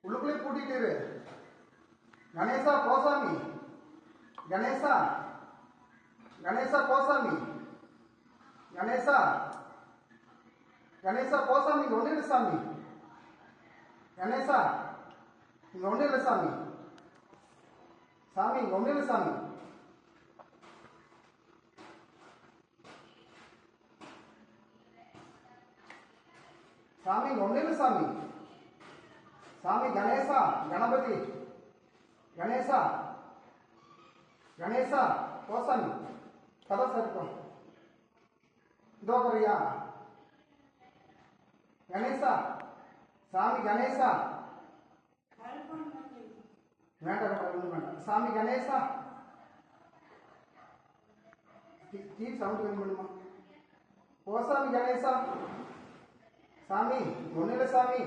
உள்ளுக்குள்ளே பூட்டிட்டு இரு. கணேசா போசாமி, கணேசா, கணேசா போசாமி, கணேசா, கணேசா போசாமி, இங்க ஒண்ணு இல்லை சாமி. கணேசா, இங்க ஒண்ணு இல்லை சாமி. சாமி, இங்க ஒண்ணு இல்லை சாமி. சாமி, இங்க ஒண்ணு இல்லை சாமி. சாமி, கணேசா, கணபதி, கணேசா, கணேசா போசாமி, கதை சேர்க்கும் இதோ போறியா? கணேசா, சாமி கணேசா, வேண்டாம் வேண்டாம். சாமி கணேசா, டிவி சவுண்ட் கம்மி பண்ணுமா? போசாமி கணேசா, சாமி ஒண்ணு இல்லை சாமி.